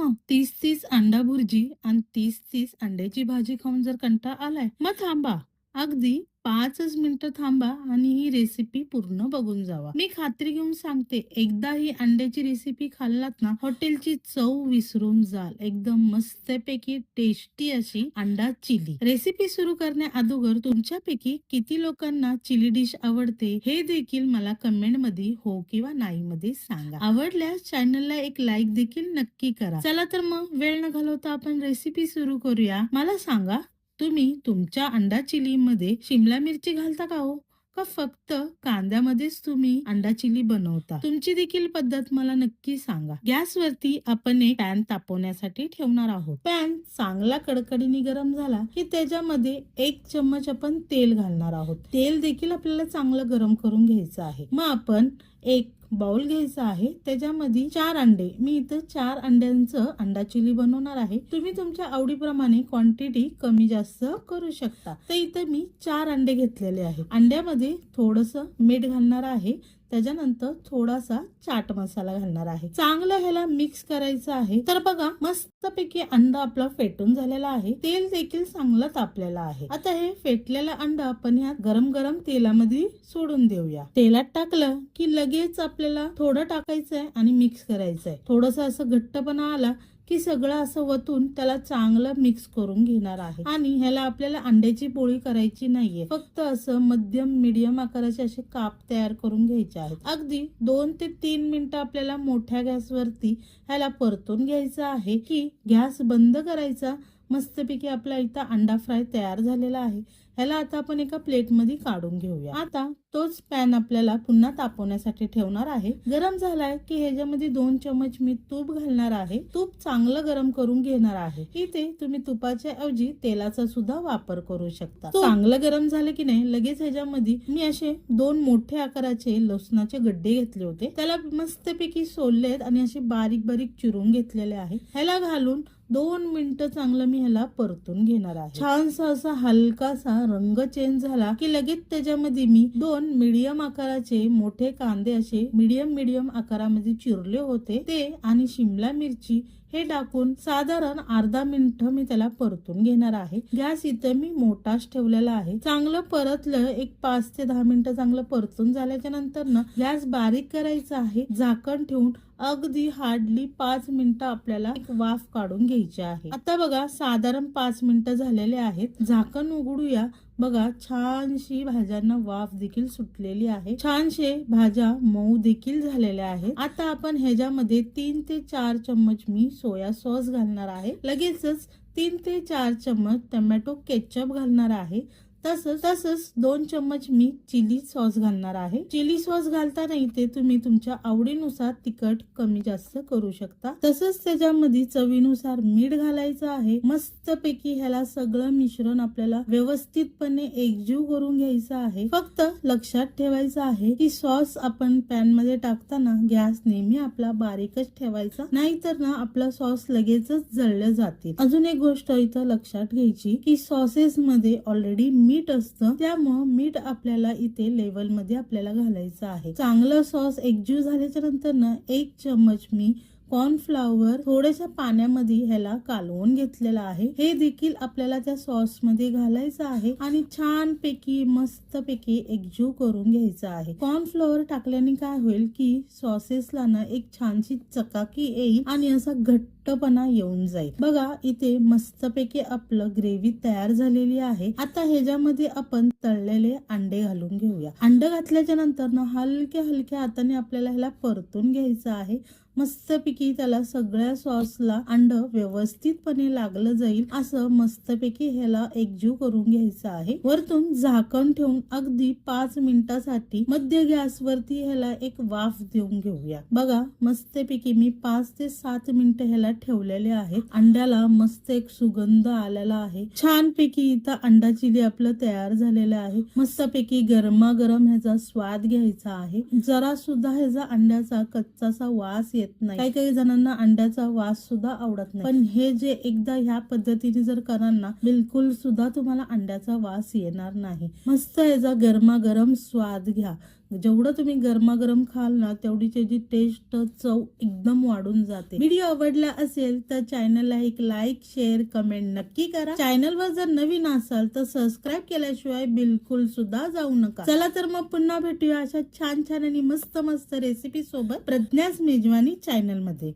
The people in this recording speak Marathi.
मग 30-30 अंडा भुर्जी आणि 30-30 अंड्याची भाजी खाऊन जर कंटाळा आलाय, मग थांबा. अगदी 5च मिनिटं थांबा आणि ही रेसिपी पूर्ण बघून जावा. मी खात्री घेऊन सांगते, एकदा ही अंड्याची रेसिपी खाल्लात ना, हॉटेलची चव विसरून जाल. एकदम मस्तपैकी टेस्टी अशी अंडा चिली. रेसिपी सुरू करण्या अगोदर तुमच्यापैकी किती लोकांना चिली डिश आवडते हे देखील मला कमेंट मध्ये हो किंवा नाही मध्ये सांगा. आवडल्यास चॅनलला एक लाईक देखील नक्की करा. चला तर मग वेळ न घालवता आपण रेसिपी सुरू करूया. मला सांगा, तुम्ही तुमच्या अंडा चिली मध्ये शिमला मिरची घालता का हो? का फक्त कांद्यामध्येच तुम्ही अंडा चिली बनवता? तुमची देखील पद्धत मला नक्की सांगा. गॅसवरती आपण एक पॅन तापवण्यासाठी ठेवणार आहोत. पॅन चांगला कडकडीने गरम झाला की त्याच्यामध्ये 1 चम्मच आपण तेल घालणार आहोत. तेल देखील आपल्याला चांगलं गरम करून घ्यायचं आहे. मग आपण एक बाउल घ्यायचा आहे, त्याच्यामध्ये 4 अंडे, मी इथं 4 अंड्यांचं अंडा चिली बनवणार आहे. तुम्ही तुमच्या आवडीप्रमाणे क्वांटिटी कमी जास्त करू शकता. तर इथं मी 4 अंडे घेतलेले आहेत. अंड्यामध्ये थोडंसं मीठ घालणार आहे, त्याच्यानंतर थोडासा चाट मसाला घालणार आहे. चांगलं ह्याला मिक्स करायचं आहे. तर बघा, मस्तपैकी अंडा आपला फेटून झालेला आहे. तेल देखील चांगलं तापलेलं आहे. आता हे फेटलेलं अंडा आपण ह्या गरम गरम तेलामध्ये सोडून देऊया. तेलात टाकलं की लगेच आपल्याला थोडं टाकायचंय आणि मिक्स करायचंय. थोडस असं घट्टपणा आला की सगळं असं वतून त्याला चांगलं मिक्स करून घेणार आहे. आणि ह्याला आपल्याला अंड्याची पोळी करायची नाहीये, फक्त असं मध्यम मीडियम आकाराचे असे काप तयार करून घ्यायचे आहेत. अगदी 2 ते 3 मिनिटं आपल्याला मोठ्या गॅसवरती ह्याला परतून घ्यायचं आहे की गॅस बंद करायचा. मस्तपैकी आपला इथं अंडा फ्राय तयार झालेला आहे. ह्याला आता आपण एका प्लेट मध्ये काढून घेऊया. आता तोच पॅन आपल्याला पुन्हा तापवण्यासाठी ठेवणार आहे. गरम झालाय की ह्याच्यामध्ये 2 चम्मच मी तूप घालणार आहे. तूप चांगलं गरम करून घेणार आहे. इथे तुम्ही तुपाच्या ऐवजी तेलाचा सुद्धा वापर करू शकता. चांगलं गरम झालं की नाही, लगेच ह्याच्यामध्ये मी असे 2 मोठे आकाराचे लसणाचे गड्डे घेतले होते. त्याला मस्तपैकी सोललेत आणि असे बारीक बारीक चिरून घेतलेले आहे. ह्याला घालून 2 मिनिटं चांगलं मी ह्याला परतून घेणार आहे. छानसा असा हलकासा रंग चेंज झाला की लगेच त्याच्यामध्ये मी 2 मीडियम आकाराचे मोठे कांदे असे मीडियम आकारामध्ये चिरले होते ते आणि शिमला मिरची हे टाकून साधारण अर्धा मिनिट मी त्याला परतून घेणार आहे. गॅस इथं मी मोठाच ठेवलेला आहे. चांगलं परतलं, एक 5 ते 10 मिनिटं चांगलं परतून झाल्याच्या नंतर ना गॅस बारीक करायचा आहे. झाकण ठेवून अगदी हार्डली 5 मिनिटं आपल्याला एक वाफ काढून घ्यायची आहे. आता बघा, साधारण 5 मिनिटं झालेले आहेत. झाकण उघडूया. बघा, छानशी भाज्यांना वाफ देखील सुटलेली आहे. छानशे भाज्या मऊ देखील झालेल्या आहेत. आता आपण ह्याच्यामध्ये 3 ते 4 चम्मच मी सोया सॉस घालणार आहे. लगेचच 3 ते 4 चम्मच टोमॅटो केचप घालणार आहे. तसंच 2 चम्मच मी चिली सॉस घालणार आहे. चिली सॉस घालताना इथे तुम्ही तुमच्या आवडीनुसार तिखट कमी जास्त करू शकता. तसंच त्याच्यामध्ये चवीनुसार मीठ घालायचं आहे. मस्तपैकी ह्याला सगळं मिश्रण आपल्याला व्यवस्थितपणे एकजीव करून घ्यायचं आहे. फक्त लक्षात ठेवायचं आहे की सॉस आपण पॅन मध्ये टाकताना गॅस नेहमी आपला बारीकच ठेवायचा, नाहीतर ना आपला सॉस लगेचच जळले जातील. अजून एक गोष्ट इथं लक्षात घ्यायची की सॉसेस मध्ये ऑलरेडी मीठ असतं, त्यामुळं मीठ आपल्याला इथे लेवल मध्ये आपल्याला घालायचं आहे. चांगलं सॉस एकजीव झाल्याच्या नंतर ना 1 चम्मच मी कॉर्नफ्लॉवर थोड्याशा पाण्यामध्ये ह्याला कालवून घेतलेला आहे. हे देखील आपल्याला त्या सॉस मध्ये घालायचं आहे आणि छान पैकी मस्तपैकी एकजीव करून घ्यायचं आहे. कॉर्नफ्लॉवर टाकल्याने काय होईल की सॉसेसला ना एक छानशी चकाकी येईल आणि असा घट्टपणा येऊन जाईल. बघा, इथे मस्तपैकी आपलं ग्रेव्ही तयार झालेली आहे. आता ह्याच्यामध्ये आपण तळलेले अंडे घालून घेऊया. अंडे घातल्याच्या नंतर ना हलक्या हाताने आपल्याला ह्याला परतून घ्यायचं आहे. मस्तपैकी त्याला सगळ्या सॉसला अंड व्यवस्थितपणे लागलं जाईल असं मस्तपैकी ह्याला एकजीव करून घ्यायचं आहे. वरतून झाकण ठेवून अगदी 5 मिनिटासाठी मध्य गॅसवरती ह्याला एक वाफ देऊन घेऊया. बघा, मस्तपैकी मी 5 ते 7 मिनिटं ह्याला ठेवलेले आहेत. अंड्याला मस्त एक सुगंध आलेला आहे. छानपैकी इथं अंडा चिली आपलं तयार झालेलं आहे. मस्तपैकी गरमागरम ह्याचा स्वाद घ्यायचा आहे. जरा सुद्धा ह्याचा अंड्याचा कच्चासा वास येत नाही. काही जणांना अंड्याचा वास सुद्धा आवडत नाही, पण हे जे एकदा ह्या पद्धतीने जर कराल ना, बिलकुल सुद्धा तुम्हाला अंड्याचा वास येणार नाही. मस्त ह्याचा गरमागरम स्वाद घ्या. जेवढं तुम्ही गरमागरम खाल ना तेवढी त्याची टेस्ट चव एकदम वाढून जाते. व्हिडिओ आवडला असेल तर चॅनलला एक लाईक शेअर कमेंट नक्की करा. चॅनलवर जर नवीन असाल तर सबस्क्राईब केल्याशिवाय बिलकुल सुद्धा जाऊ नका. चला तर मग पुन्हा भेटूया अशा छान छान आणि मस्त मस्त रेसिपी सोबत प्रज्ञास मेजवानी चॅनल मध्ये.